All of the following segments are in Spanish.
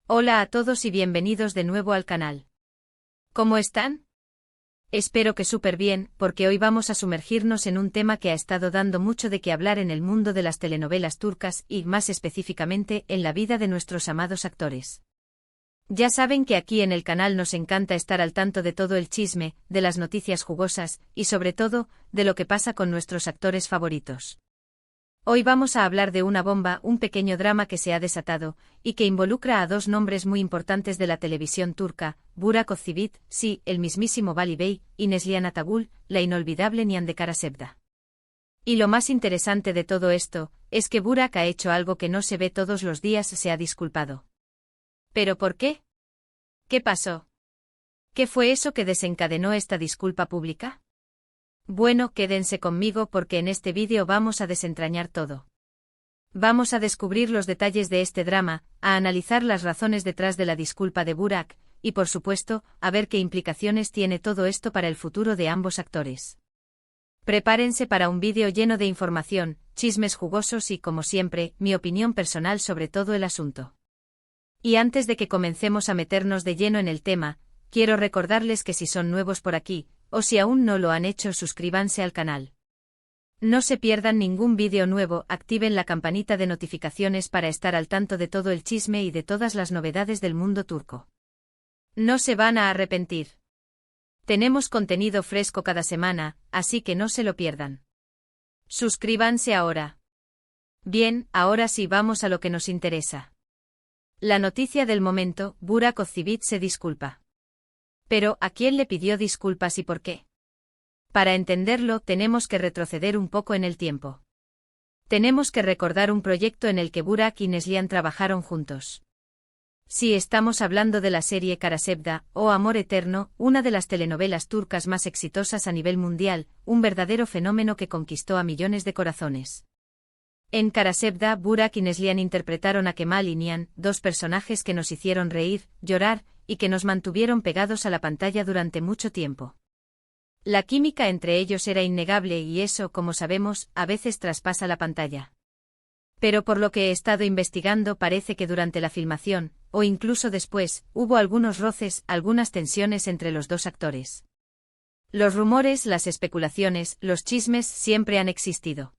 Hola a todos y bienvenidos de nuevo al canal. ¿Cómo están? Espero que súper bien, porque hoy vamos a sumergirnos en un tema que ha estado dando mucho de qué hablar en el mundo de las telenovelas turcas y, más específicamente, en la vida de nuestros amados actores. Ya saben que aquí en el canal nos encanta estar al tanto de todo el chisme, de las noticias jugosas y, sobre todo, de lo que pasa con nuestros actores favoritos. Hoy vamos a hablar de una bomba, un pequeño drama que se ha desatado, y que involucra a dos nombres muy importantes de la televisión turca, Burak Özçivit, sí, el mismísimo Vali Bey, y Neslihan Atagül, la inolvidable Nihan de Karasevda. Y lo más interesante de todo esto, es que Burak ha hecho algo que no se ve todos los días, se ha disculpado. ¿Pero por qué? ¿Qué pasó? ¿Qué fue eso que desencadenó esta disculpa pública? Bueno, quédense conmigo porque en este vídeo vamos a desentrañar todo. Vamos a descubrir los detalles de este drama, a analizar las razones detrás de la disculpa de Burak, y por supuesto, a ver qué implicaciones tiene todo esto para el futuro de ambos actores. Prepárense para un vídeo lleno de información, chismes jugosos y, como siempre, mi opinión personal sobre todo el asunto. Y antes de que comencemos a meternos de lleno en el tema, quiero recordarles que si son nuevos por aquí, o si aún no lo han hecho, suscríbanse al canal. No se pierdan ningún vídeo nuevo, activen la campanita de notificaciones para estar al tanto de todo el chisme y de todas las novedades del mundo turco. No se van a arrepentir. Tenemos contenido fresco cada semana, así que no se lo pierdan. Suscríbanse ahora. Bien, ahora sí vamos a lo que nos interesa. La noticia del momento, Burak Özçivit se disculpa. Pero, ¿a quién le pidió disculpas y por qué? Para entenderlo, tenemos que retroceder un poco en el tiempo. Tenemos que recordar un proyecto en el que Burak y Neslihan trabajaron juntos. Sí, estamos hablando de la serie Karasevda, o Amor Eterno, una de las telenovelas turcas más exitosas a nivel mundial, un verdadero fenómeno que conquistó a millones de corazones. En Karasevda, Burak y Neslihan interpretaron a Kemal y Nihan, dos personajes que nos hicieron reír, llorar, y que nos mantuvieron pegados a la pantalla durante mucho tiempo. La química entre ellos era innegable y eso, como sabemos, a veces traspasa la pantalla. Pero por lo que he estado investigando parece que durante la filmación, o incluso después, hubo algunos roces, algunas tensiones entre los dos actores. Los rumores, las especulaciones, los chismes siempre han existido.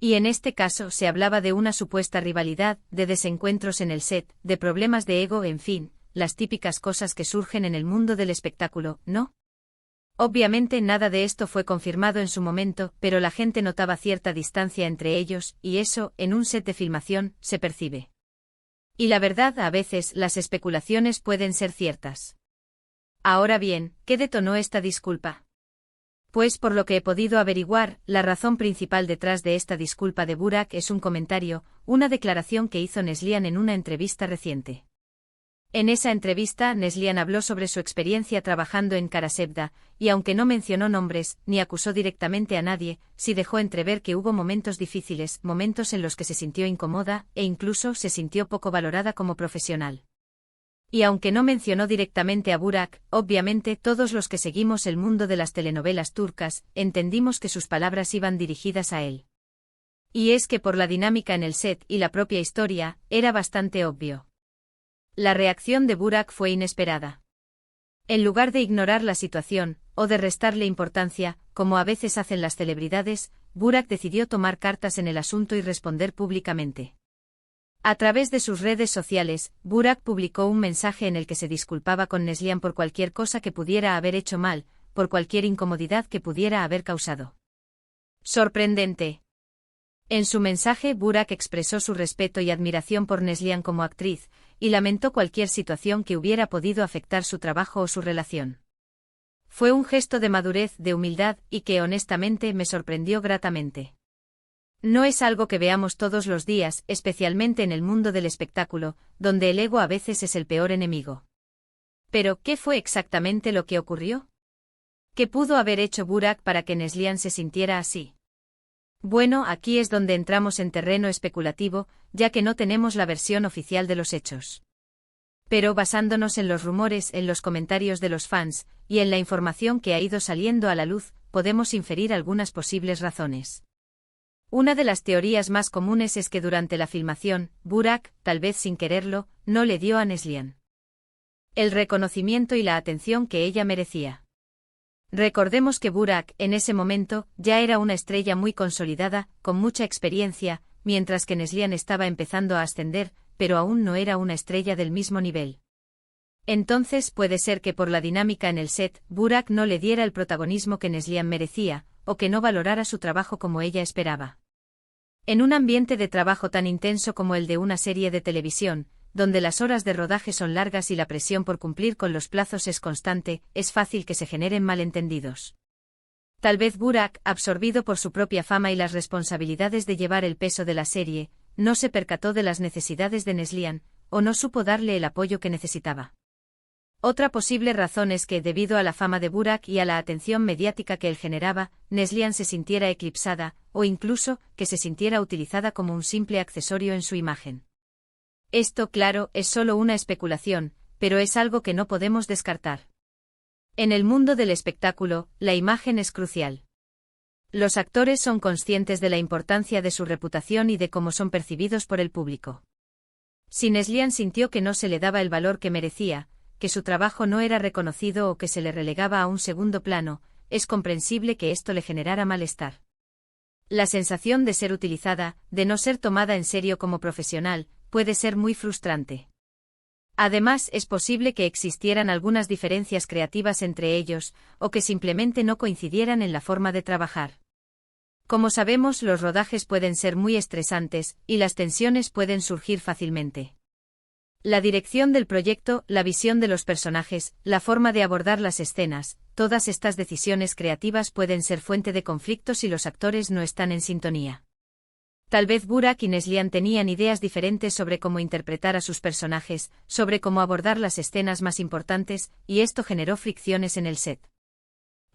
Y en este caso se hablaba de una supuesta rivalidad, de desencuentros en el set, de problemas de ego, en fin, las típicas cosas que surgen en el mundo del espectáculo, ¿no? Obviamente nada de esto fue confirmado en su momento, pero la gente notaba cierta distancia entre ellos, y eso, en un set de filmación, se percibe. Y la verdad, a veces, las especulaciones pueden ser ciertas. Ahora bien, ¿qué detonó esta disculpa? Pues por lo que he podido averiguar, la razón principal detrás de esta disculpa de Burak es un comentario, una declaración que hizo Neslihan en una entrevista reciente. En esa entrevista, Neslihan habló sobre su experiencia trabajando en Karasevda, y aunque no mencionó nombres, ni acusó directamente a nadie, sí dejó entrever que hubo momentos difíciles, momentos en los que se sintió incómoda, e incluso se sintió poco valorada como profesional. Y aunque no mencionó directamente a Burak, obviamente todos los que seguimos el mundo de las telenovelas turcas, entendimos que sus palabras iban dirigidas a él. Y es que por la dinámica en el set y la propia historia, era bastante obvio. La reacción de Burak fue inesperada. En lugar de ignorar la situación, o de restarle importancia, como a veces hacen las celebridades, Burak decidió tomar cartas en el asunto y responder públicamente. A través de sus redes sociales, Burak publicó un mensaje en el que se disculpaba con Neslihan por cualquier cosa que pudiera haber hecho mal, por cualquier incomodidad que pudiera haber causado. Sorprendente. En su mensaje, Burak expresó su respeto y admiración por Neslihan como actriz, y lamentó cualquier situación que hubiera podido afectar su trabajo o su relación. Fue un gesto de madurez, de humildad, y que honestamente me sorprendió gratamente. No es algo que veamos todos los días, especialmente en el mundo del espectáculo, donde el ego a veces es el peor enemigo. Pero, ¿qué fue exactamente lo que ocurrió? ¿Qué pudo haber hecho Burak para que Neslihan se sintiera así? Bueno, aquí es donde entramos en terreno especulativo, ya que no tenemos la versión oficial de los hechos. Pero basándonos en los rumores, en los comentarios de los fans, y en la información que ha ido saliendo a la luz, podemos inferir algunas posibles razones. Una de las teorías más comunes es que durante la filmación, Burak, tal vez sin quererlo, no le dio a Neslihan el reconocimiento y la atención que ella merecía. Recordemos que Burak, en ese momento, ya era una estrella muy consolidada, con mucha experiencia, mientras que Neslihan estaba empezando a ascender, pero aún no era una estrella del mismo nivel. Entonces puede ser que por la dinámica en el set, Burak no le diera el protagonismo que Neslihan merecía, o que no valorara su trabajo como ella esperaba. En un ambiente de trabajo tan intenso como el de una serie de televisión, donde las horas de rodaje son largas y la presión por cumplir con los plazos es constante, es fácil que se generen malentendidos. Tal vez Burak, absorbido por su propia fama y las responsabilidades de llevar el peso de la serie, no se percató de las necesidades de Neslihan, o no supo darle el apoyo que necesitaba. Otra posible razón es que, debido a la fama de Burak y a la atención mediática que él generaba, Neslihan se sintiera eclipsada, o incluso, que se sintiera utilizada como un simple accesorio en su imagen. Esto, claro, es solo una especulación, pero es algo que no podemos descartar. En el mundo del espectáculo, la imagen es crucial. Los actores son conscientes de la importancia de su reputación y de cómo son percibidos por el público. Si Neslihan sintió que no se le daba el valor que merecía, que su trabajo no era reconocido o que se le relegaba a un segundo plano, es comprensible que esto le generara malestar. La sensación de ser utilizada, de no ser tomada en serio como profesional, puede ser muy frustrante. Además, es posible que existieran algunas diferencias creativas entre ellos, o que simplemente no coincidieran en la forma de trabajar. Como sabemos, los rodajes pueden ser muy estresantes, y las tensiones pueden surgir fácilmente. La dirección del proyecto, la visión de los personajes, la forma de abordar las escenas, todas estas decisiones creativas pueden ser fuente de conflictos si los actores no están en sintonía. Tal vez Burak y Neslihan tenían ideas diferentes sobre cómo interpretar a sus personajes, sobre cómo abordar las escenas más importantes, y esto generó fricciones en el set.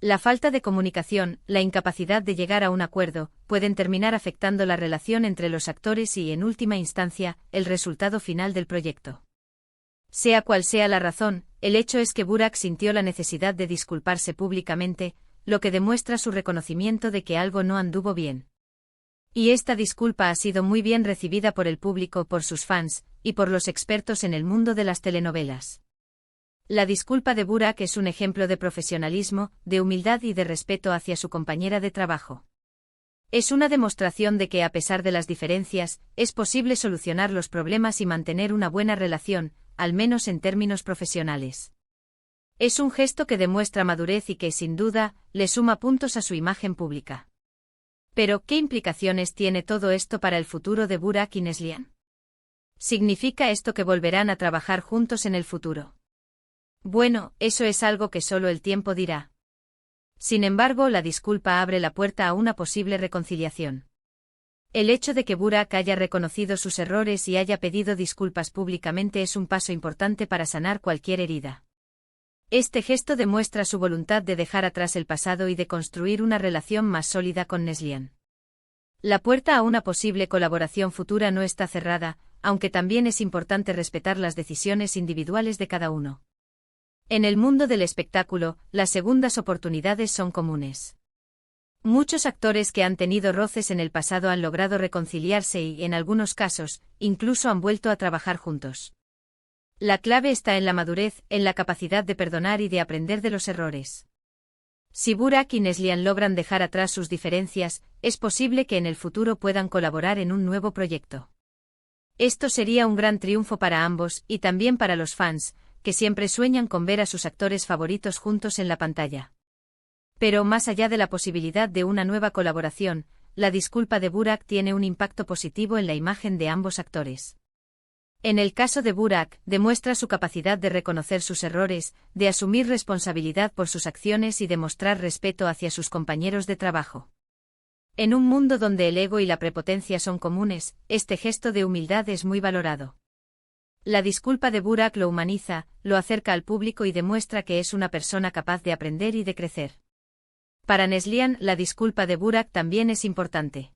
La falta de comunicación, la incapacidad de llegar a un acuerdo, pueden terminar afectando la relación entre los actores y, en última instancia, el resultado final del proyecto. Sea cual sea la razón, el hecho es que Burak sintió la necesidad de disculparse públicamente, lo que demuestra su reconocimiento de que algo no anduvo bien. Y esta disculpa ha sido muy bien recibida por el público, por sus fans, y por los expertos en el mundo de las telenovelas. La disculpa de Burak es un ejemplo de profesionalismo, de humildad y de respeto hacia su compañera de trabajo. Es una demostración de que, a pesar de las diferencias, es posible solucionar los problemas y mantener una buena relación, al menos en términos profesionales. Es un gesto que demuestra madurez y que, sin duda, le suma puntos a su imagen pública. Pero, ¿qué implicaciones tiene todo esto para el futuro de Burak y Neslihan? ¿Significa esto que volverán a trabajar juntos en el futuro? Bueno, eso es algo que solo el tiempo dirá. Sin embargo, la disculpa abre la puerta a una posible reconciliación. El hecho de que Burak haya reconocido sus errores y haya pedido disculpas públicamente es un paso importante para sanar cualquier herida. Este gesto demuestra su voluntad de dejar atrás el pasado y de construir una relación más sólida con Neslihan. La puerta a una posible colaboración futura no está cerrada, aunque también es importante respetar las decisiones individuales de cada uno. En el mundo del espectáculo, las segundas oportunidades son comunes. Muchos actores que han tenido roces en el pasado han logrado reconciliarse y, en algunos casos, incluso han vuelto a trabajar juntos. La clave está en la madurez, en la capacidad de perdonar y de aprender de los errores. Si Burak y Neslihan logran dejar atrás sus diferencias, es posible que en el futuro puedan colaborar en un nuevo proyecto. Esto sería un gran triunfo para ambos, y también para los fans, que siempre sueñan con ver a sus actores favoritos juntos en la pantalla. Pero más allá de la posibilidad de una nueva colaboración, la disculpa de Burak tiene un impacto positivo en la imagen de ambos actores. En el caso de Burak, demuestra su capacidad de reconocer sus errores, de asumir responsabilidad por sus acciones y de mostrar respeto hacia sus compañeros de trabajo. En un mundo donde el ego y la prepotencia son comunes, este gesto de humildad es muy valorado. La disculpa de Burak lo humaniza, lo acerca al público y demuestra que es una persona capaz de aprender y de crecer. Para Neslihan, la disculpa de Burak también es importante.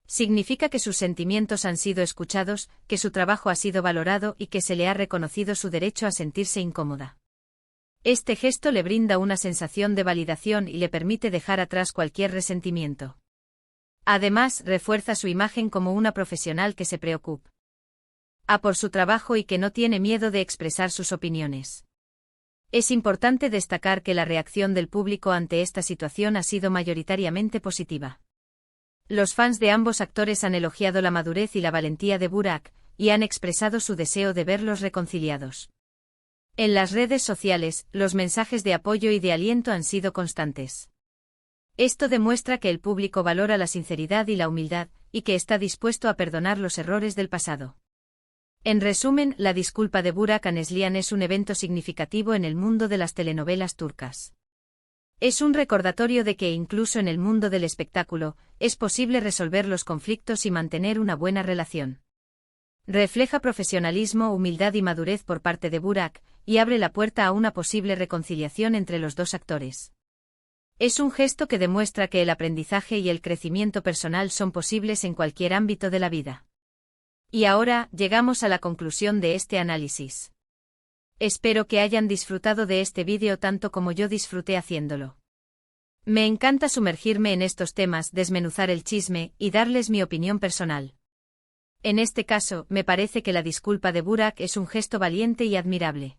Significa que sus sentimientos han sido escuchados, que su trabajo ha sido valorado y que se le ha reconocido su derecho a sentirse incómoda. Este gesto le brinda una sensación de validación y le permite dejar atrás cualquier resentimiento. Además, refuerza su imagen como una profesional que se preocupa por su trabajo y que no tiene miedo de expresar sus opiniones. Es importante destacar que la reacción del público ante esta situación ha sido mayoritariamente positiva. Los fans de ambos actores han elogiado la madurez y la valentía de Burak, y han expresado su deseo de verlos reconciliados. En las redes sociales, los mensajes de apoyo y de aliento han sido constantes. Esto demuestra que el público valora la sinceridad y la humildad, y que está dispuesto a perdonar los errores del pasado. En resumen, la disculpa de Burak a Neslihan es un evento significativo en el mundo de las telenovelas turcas. Es un recordatorio de que incluso en el mundo del espectáculo, es posible resolver los conflictos y mantener una buena relación. Refleja profesionalismo, humildad y madurez por parte de Burak, y abre la puerta a una posible reconciliación entre los dos actores. Es un gesto que demuestra que el aprendizaje y el crecimiento personal son posibles en cualquier ámbito de la vida. Y ahora, llegamos a la conclusión de este análisis. Espero que hayan disfrutado de este vídeo tanto como yo disfruté haciéndolo. Me encanta sumergirme en estos temas, desmenuzar el chisme, y darles mi opinión personal. En este caso, me parece que la disculpa de Burak es un gesto valiente y admirable.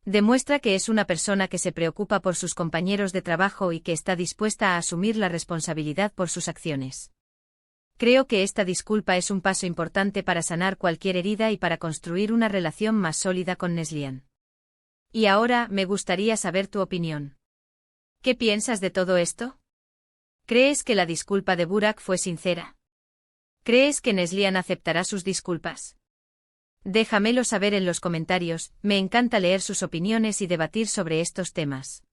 Demuestra que es una persona que se preocupa por sus compañeros de trabajo y que está dispuesta a asumir la responsabilidad por sus acciones. Creo que esta disculpa es un paso importante para sanar cualquier herida y para construir una relación más sólida con Neslihan. Y ahora, me gustaría saber tu opinión. ¿Qué piensas de todo esto? ¿Crees que la disculpa de Burak fue sincera? ¿Crees que Neslihan aceptará sus disculpas? Déjamelo saber en los comentarios, me encanta leer sus opiniones y debatir sobre estos temas.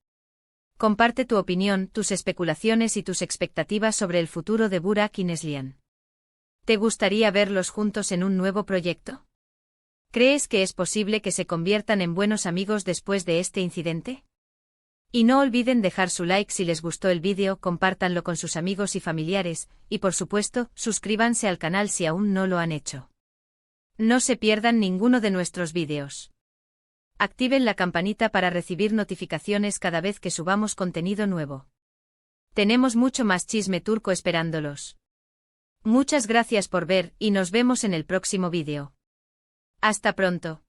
Comparte tu opinión, tus especulaciones y tus expectativas sobre el futuro de Burak y Neslihan. ¿Te gustaría verlos juntos en un nuevo proyecto? ¿Crees que es posible que se conviertan en buenos amigos después de este incidente? Y no olviden dejar su like si les gustó el vídeo, compártanlo con sus amigos y familiares, y por supuesto, suscríbanse al canal si aún no lo han hecho. No se pierdan ninguno de nuestros vídeos. Activen la campanita para recibir notificaciones cada vez que subamos contenido nuevo. Tenemos mucho más chisme turco esperándolos. Muchas gracias por ver y nos vemos en el próximo vídeo. Hasta pronto.